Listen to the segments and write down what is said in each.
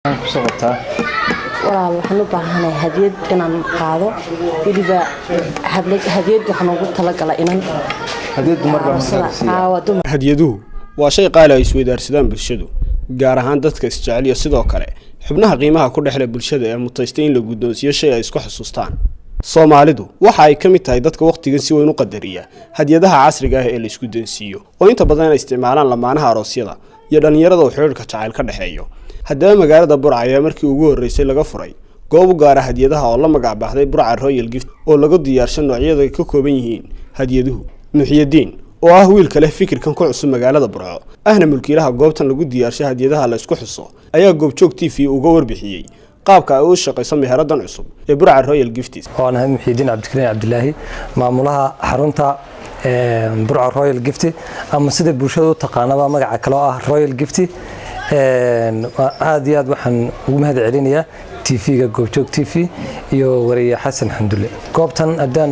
walaal waxaan u baahanahay hadiyad inaan qaado waliba hadiyad waxaan ugu talagalay inaan hadiyaduhu waa shay qaali ay isweydaarsadaan bulshadu gaar ahaan dadka isjecel iyo sidoo kale xubnaha qiimaha ku dhexle bulshada ee mutaystay in la guddoonsiyo shay ay isku xusuustaan Soomaalidu waxa ay kamid tahay dadka waqtigan si weyn u qadariya hadiyadaha casriga ah ee la isku dansiyo oo inta badan ay isticmaalaan lamaanaha aroosyada iyo dhalinyarada oo xiriirka jacayl ka dhaxeeyo haddaba magaalada Burca ayaa markii ugu horeysay laga furay goob gaar ah hadiyadaha oo la magac baxday Burca Royal Gift oo lagu diyaarshay noocyada ka kooban yihiin hadiyaduhu Nuxiyadiin oo ah wiil kale fikirkan ku cusub magaalada Burco ahna mulkiilaha goobtan lagu diyaarshay hadiyadaha la isku xuso ayaa goobjoog TV uga warbixiyay qaabka ay u shaqeyso meheradan cusub ee Burca Royal Gift oo aan Nuxiyadiin Cabdilaahi maamulaha xarunta Burca Royal Gift ama sida bulshadu taqaanaba magaca kale oo ah Royal Gift aad iyo aad waxaan ugu mahad celinayaa TV-ga goobjoog TV iyo wariye Xasan Xamdulle goobtan adaan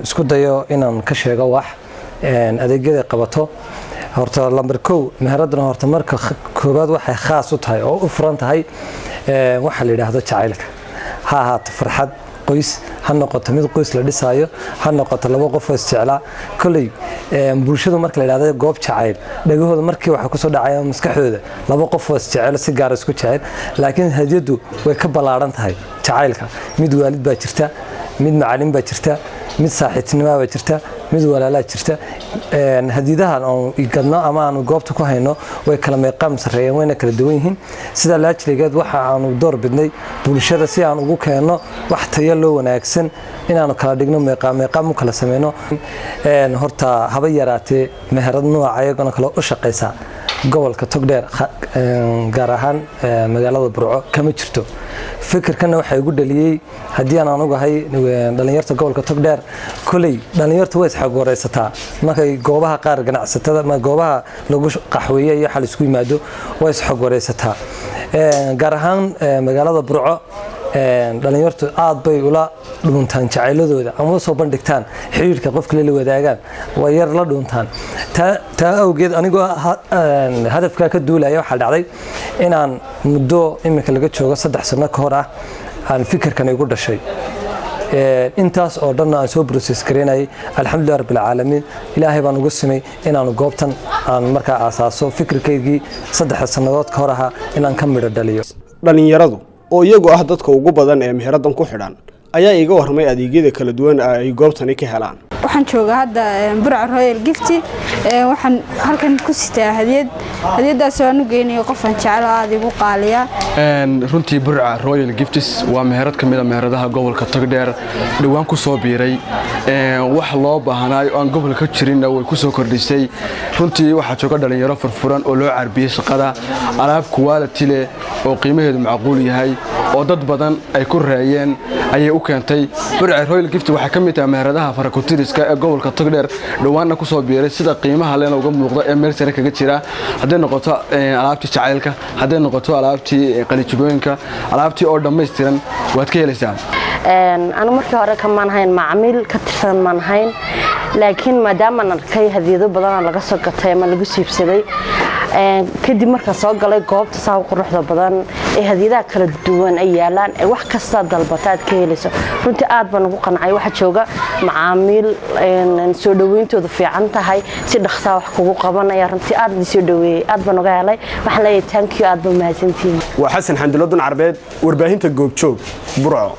isku dayo inaan ka sheego wax adeegyada qabato horta lambar 1 meheradan horta marka koobaad waxay khaas u tahay oo u furan tahay waxa la yiraahdo jacaylka ha ahaato farxad qoys ha noqoto mid qoys la dhisaayo ha noqoto laba qof oo isjecla kulay bulshadu marka la yiraahdo goob jacayl dhagahooda markii waxa ku soo dhacaya maskaxdooda laba qof oo isjecel si gaar isku jecel laakiin hadiyadu way ka balaaran tahay jacaylka mid waalid baa jirta mid macallin baa jirta mid saaxiibtinimo baa jirta mid walaala jirta hadiidahan oo igadno ama aan goobta ku hayno way kala meeqam sareeyeen wayna kala duwan yihiin sida laajligeed waxa aan door bidnay bulshada si aan ugu keeno wax tayo loo wanaagsan inaan kala dhigno meeqam u kala sameeyno horta haba yaraatee meherad nooca ayagana kala u shaqeysa gobolka Togdheer gaar ahaan magaalada Burco kama jirto fikirkan waxa ugu dhaliyay hadii aan ogahay dhalinyarta gobolka Togdheer kulay dhalinyarta way isxaq wareysataa markay goobaha qaar ganacsatada ma goobaha lagu qaxweeyo iyo xal isku yimaado way isxaq wareysataa gaar ahaan magaalada Burco dhalinyartu aad bay ula dhuntaan jacayladooda ama soo bandhigtaan xiriirka qofka la wadaagaan way yar la dhuntaan ta awgeed anigoo hadafka ka duulaya waxa dhacday inaan muddo imika laga joogo 3 sano ka hor ah aan fikirkan igu dhashay intaas oo dhan aan soo process gareynay alxamdulillah rabbil caalamiin ilaahay baan ugu simay inaan goobtan aan markaa asaaso fikirkaygii 3 sanadood ka hor ah inaan ka midho dhaliyo dhalinyaradu oo iyagu ah dadka ugu badan ee meheradan ku xidhan ayaa iga warmay adeegyada kala duwan ay goobtani ka helaan waxaan joogaa hadda Burca Royal Gift waxaan halkan ku sitaa hadiyadaas oo aan u geeyay qof aan jecel aad igu qaaliya runtii Burca Royal Gifts waa meherad kamid ah meheradaha gobolka Togdheer dhawaan ku soo biiray wax loo baahanayo aan gobolka jirin way ku soo kordhisay runtii waxa jooga dhalinyaro furfuran oo loo carbiyay shaqada alaab quality leh oo qiimaheedu macquul yahay oo dad badan ay ku raayeen ayay u keentay Burca Royal Gift waxa kamid ah meheradaha farakutiriska ee gobolka Togdheer dhawaana ku soo biiray sida qiimaha leena uga muuqda ee meel sare kaga jira haday noqoto alaabtii jacaylka haday noqoto alaabtii qalijibooyinka alaabtii oo dhameystiran waad ka helaysaa أنا مركي هوري كمان هاي معامل كتير من هاي لكن ما دام أنا كي هديده بدنا لقصة قطعة ما لقصة بسدي كدي مركز صاق على قاب تساوي قروح ذا بدن هديده كل الدوان أيالان واحد كسر ضلبتات كيلسه كنت قاعد بنقول قناعي واحد شوقة معامل نسودوين تضفي عنها هاي سيد خساو حقوق قبنا يا رنتي قاعد نسودوي قاعد بنقول علي وحنا يتانكيو قاعد بمهزنتين وحسن حمد الله دون عربيد ورباهين تجوب شوق برعو